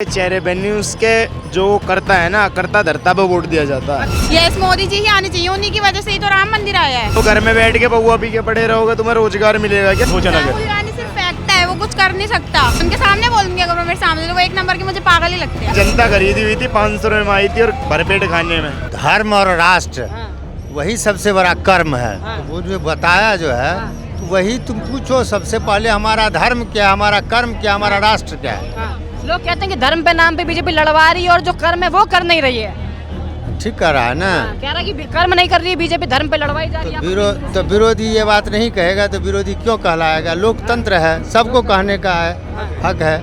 चेहरे पे न्यूज के जो करता है ना, करता धरता पे वोट दिया जाता है। यस, मोदी जी ही आने चाहिए, उन्हीं की वजह से ही तो राम मंदिर आया है। तो घर में बैठ के बउआ पी के पड़े रहोगे, तुम्हें रोजगार मिलेगा क्या? सोचा ना राहुल गांधी सिर्फ फैक्ट है, वो कुछ कर नहीं सकता। उनके सामने बोलूंगी अगर वो मेरे सामने, तो वो एक नंबर के मुझे पागल ही लगते हैं। जनता खरीदी हुई थी 500 रुपए में आई थी और भरपेट खाने में। धर्म और राष्ट्र वही सबसे बड़ा कर्म है। तो वो जो बताया जो है तो वही तुम पूछो सबसे पहले, हमारा धर्म क्या, हमारा कर्म क्या, हमारा राष्ट्र क्या है। लोग कहते हैं कि धर्म पे नाम पे बीजेपी लड़वा रही है और जो कर्म है वो कर नहीं रही है। ठीक कर रहा है ना। कह रहा है कि कर्म नहीं कर रही है बीजेपी, धर्म पे लड़वाई जा रही है। तो विरोधी ये बात नहीं कहेगा तो विरोधी क्यों कहलाएगा? लोकतंत्र है, सबको कहने का है, हक है,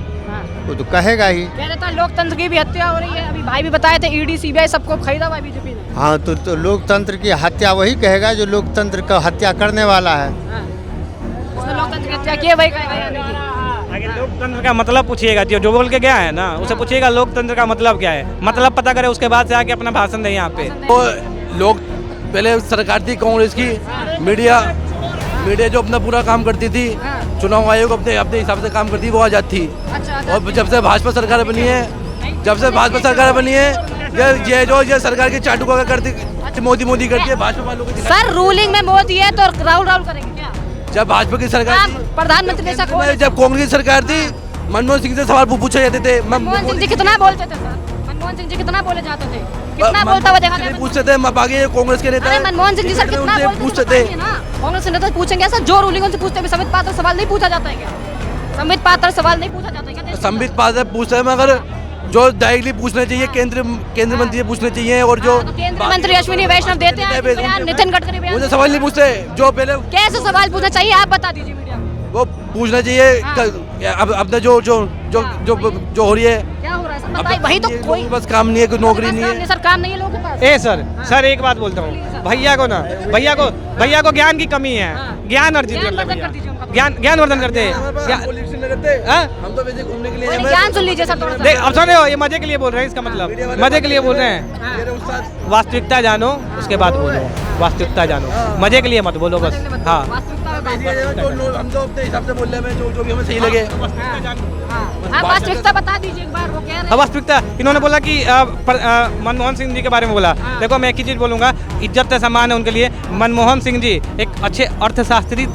वो तो कहेगा ही। कह रहे थे लोकतंत्र की भी हत्या हो रही है, अभी भाई भी बताए थे ईडी सीबीआई सबको खरीदा हुआ है बीजेपी ने। हाँ तो लोकतंत्र की हत्या वही कहेगा जो लोकतंत्र का हत्या करने वाला है। लोकतंत्र की हत्या की वही कहेगा। आगे लोकतंत्र का मतलब पूछिएगा, जो बोल के गया है ना उसे पूछिएगा लोकतंत्र का मतलब क्या है, मतलब पता करे, उसके बाद से आके अपना भाषण दे यहाँ पे। तो लोग पहले सरकार थी कांग्रेस की, मीडिया जो अपना पूरा काम करती थी, चुनाव आयोग अपने हिसाब से काम करती, वो आजाद थी। और जब से भाजपा सरकार बनी है, ये सरकार की चाटू का करती, मोदी करती है, भाजपा वालों को। सर रूलिंग में मोदी है तो राहुल करेंगे क्या? जब भाजपा की सरकार थी, प्रधानमंत्री जैसा जब कांग्रेस की सरकार थी, मनमोहन सिंह से सवाल पूछे जाते थे। मनमोहन सिंह जी कितना बोलते थे सर? मनमोहन सिंह जी कितना बोले जाते थे? कितना बोलता हुआ देखा था? पूछते थे आगे कांग्रेस के नेता। मनमोहन सिंह जी सर कितना पूछते थे। कांग्रेस के नेता पूछेंगे सर, जो रूलिंग उनसे पूछते हैं। संबित पात्र सवाल नहीं पूछा जाता है क्या? संबित पात्र सवाल नहीं पूछा जाता है क्या? संबित पात्र पूछते हैं, मगर जो डायरेक्टली पूछना चाहिए केंद्र मंत्री पूछने चाहिए। और जो केंद्रीय मंत्री अश्विनी वैष्णव देते हैं, नितिन गडकरी मुझे सवाल नहीं पूछते, जो पहले कैसे सवाल पूछना चाहिए आप बता दीजिए मीडिया को। वो पूछना चाहिए। अब अपना जो हो रही है, क्या हो रहा है सर बताइए। वही तो कोई बस काम नहीं है, कोई नौकरी नहीं है। सर काम नहीं है लोगों के पास। सर एक बात बोलता हूँ, भैया को ज्ञान की कमी है, ज्ञान अर्जित ज्ञानवर्धन करते हैं। हम तो वैसे घूमने के लिए ज्ञान सुन लीजिए सर थोड़ा सा। देख अब सुने हो, ये मजे के लिए बोल रहे हैं, इसका मतलब मजे के लिए बोल रहे हैं। वास्तविकता जानो उसके बाद बोलो, वास्तविकता जानो, मजे के लिए मत बोलो बस। हाँ हम तो अपने हिसाब से बोल रहे हैं, जो भी हमें सही लगे। आप वास्तविकता बता दीजिए एक बार। वो कह रहे हैं वास्तविकता इन्होंने बोला कि मनमोहन सिंह जी के बारे में बोला। देखो मैं एक ही चीज बोलूंगा, इज्जत से सम्मान है उनके लिए। मनमोहन सिंह जी एक अच्छे अर्थशास्त्री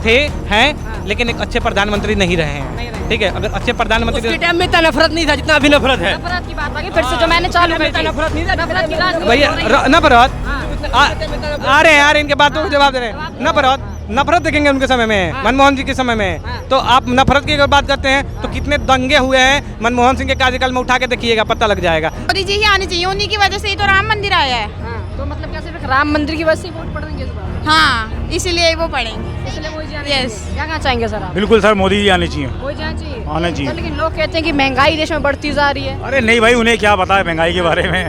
हैं, लेकिन एक अच्छे प्रधानमंत्री नहीं रहे हैं। ठीक है, अगर अच्छे प्रधानमंत्री उसके टाइम में इतना नफरत नहीं था जितना अभी नफरत है। नफरत की बात आ गई फिर से, जो मैंने चालू की थी। नफरत नहीं था, नफरत की राजनीति भैया हो रही है। नफरत आ रहे हैं यार, इनके बातों को जवाब दे रहे हैं। नफरत देखेंगे उनके समय में, मनमोहन जी के समय में। तो आप नफरत की अगर बात करते हैं तो कितने दंगे हुए हैं मनमोहन सिंह के कार्यकाल में, उठा के देखिएगा, पता लग जाएगा। मोदी जी ही आने चाहिए, उन्हीं की वजह से ही तो राम मंदिर आया है। तो मतलब क्या सिर्फ राम मंदिर की वजह से वोट पड़ेंगे इस बार? हाँ, इसीलिए वो पढ़ेंगे। इसलिए मोदी जी आने Yes. चाहिए। क्या कहना चाहेंगे सर आप? बिल्कुल सर, मोदी जी आने चाहिए। मोदी जी आने चाहिए। आने चाहिए। तो लेकिन लोग कहते हैं कि महंगाई देश में बढ़ती जा रही है। अरे नहीं भाई, उन्हें क्या पता है महंगाई के बारे में।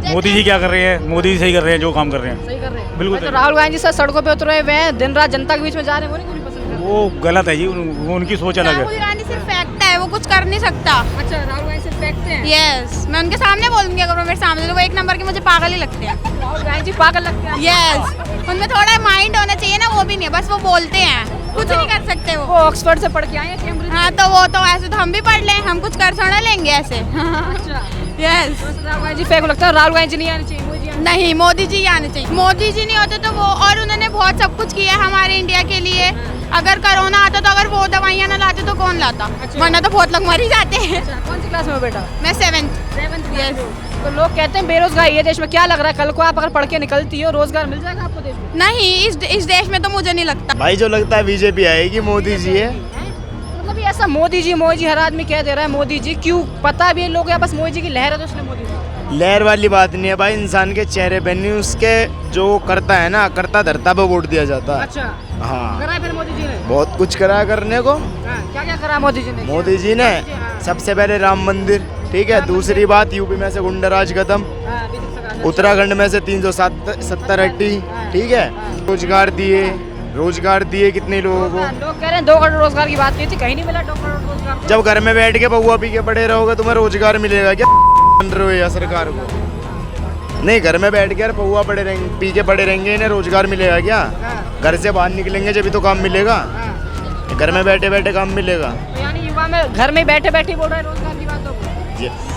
मोदी जी क्या कर रहे हैं? मोदी जी सही कर रहे हैं, जो काम कर रहे हैं सही कर रहे हैं। बिल्कुल तो सही। राहुल गांधी सर सड़कों पे उतरे हुए हैं, दिन रात जनता के बीच में जा रहे हैं, वो नहीं पसंद करते। वो गलत है जी, वो उनकी सोच अलग राहुल है। गांधी सिर्फ फैक्ट है, वो कुछ कर नहीं सकता। अच्छा, राहुल गांधी सिर्फ फेंकते हैं। यस, मैं उनके सामने बोलूंगी अगर वो मेरे सामने, तो वो एक नंबर के मुझे पागल ही लगते हैं। राहुल गांधी जी पागल लगते हैं। यस, उनमें थोड़ा माइंड होना चाहिए ना, वो भी नहीं है, बस वो बोलते हैं, कुछ नहीं कर सकते वो। वो ऑक्सफोर्ड से पढ़ के आए हैं, कैम्ब्रिज से। हाँ तो वो तो ऐसे तो हम भी पढ़ लें, हम कुछ कर थोड़ा लेंगे ऐसे। अच्छा, यस, तो राहुल गांधी जी फेंक लगता है, राहुल गांधी जी नहीं आने चाहिए, मोदी जी आने नहीं, मोदी जी आने चाहिए। मोदी जी नहीं होते तो वो, और उन्होंने बहुत सब कुछ किया है हमारे इंडिया के लिए। अगर कोरोना आता तो अगर वो दवाइयाँ ना लाते तो कौन लाता, वरना तो बहुत लोग मर ही जाते हैं। अच्छा, कौन सी क्लास में हो बेटा? मैं 7th। Yes. तो लोग कहते हैं बेरोजगारी है देश में, क्या लग रहा है कल को आप अगर पढ़ के निकलती हो, रोजगार मिल जाएगा आपको देश में? नहीं, इस देश में तो मुझे नहीं लगता। भाई जो लगता है बीजेपी आएगी, मोदी जी है। मतलब ये ऐसा मोदी जी हर आदमी कह दे रहा है मोदी जी, क्यों? पता भी है लोग या बस मोदी जी की लहर है तो उसने मोदी जी। लहर वाली बात नहीं है भाई, इंसान के चेहरे पे न्यूज के जो करता है ना, करता धरता पे वोट दिया जाता है। अच्छा, हाँ, करा है फिर मोदी जी ने? बहुत कुछ करा है करने को। क्या क्या करा मोदी जी ने? मोदी जी ने सबसे पहले राम मंदिर, ठीक है। दूसरी बात, यूपी में से गुंडाराज खत्म, उत्तराखंड में से 370 हट्टी, ठीक है। रोजगार दिए कितने लोगों को। लोग कह रहे हैं 2 करोड़ रोजगार की बात की थी, कहीं नहीं मिला 2 करोड़ रोजगार। जब घर में बैठ के बउआ पी के पड़े रहोगे, तुम्हें रोजगार मिलेगा क्या? बन रहे हो या सरकार को? नहीं, घर में बैठ के यार बउआ पड़े रहेंगे, पी के पड़े रहेंगे, इन्हें रोजगार मिलेगा क्या? घर से बाहर निकलेंगे जब तो काम मिलेगा, घर में बैठे बैठे काम मिलेगा। तो यानी युवा में घर में बैठे बैठे बोल रहे हैं रोजगार की बात।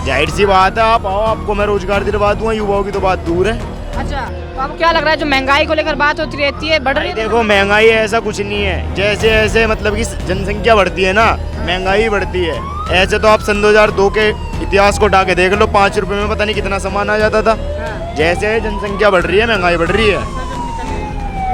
जाहिर सी बात है, आप आओ, आपको मैं रोजगार दिलवा दूंगा, युवाओं की तो बात दूर है। अच्छा, तो आपको क्या लग रहा है जो महंगाई को लेकर बात होती रहती है बढ़ रही है? देखो महंगाई ऐसा कुछ नहीं है, जैसे जैसे मतलब कि जनसंख्या बढ़ती है ना, महंगाई बढ़ती है। ऐसे तो आप सन 2002 के इतिहास को उठा के देख लो, 5 रुपए में पता नहीं कितना सामान आ जाता था। जैसे जनसंख्या बढ़ रही है, महंगाई बढ़ रही है।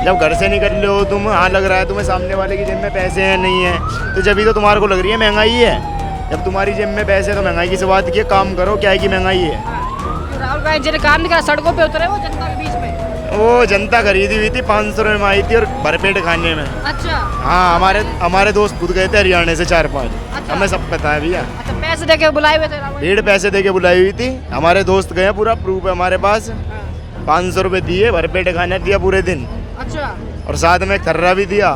जब घर से निकल रहे हो तुम, हाँ लग रहा है तुम्हें सामने वाले की जेब में पैसे हैं नहीं है, तो जब भी तो तुम्हारे को लग रही है महंगाई है। जब तुम्हारी जेब में पैसे है तो महंगाई की से बात की, काम करो, क्या है कि महंगाई है। तो राहुल गांधी जी ने काम नहीं करा, सड़कों पे उतरे वो जनता के बीच में। वो जनता खरीदी हुई थी, 500 रुपये में आई थी और भरपेट खाने में। अच्छा हाँ, हमारे दोस्त खुद गए थे हरियाणा से 4-5, हमें सब पता है भैया। अच्छा, पैसे देके बुलाए हुए थे राहुल? 1.5 पैसे दे के बुलाई हुई थी, हमारे दोस्त गए, पूरा प्रूफ है हमारे पास। 500 रुपये दिए, भरपेट खाने दिया पूरे दिन, अच्छा, और साथ में खर्रा भी दिया।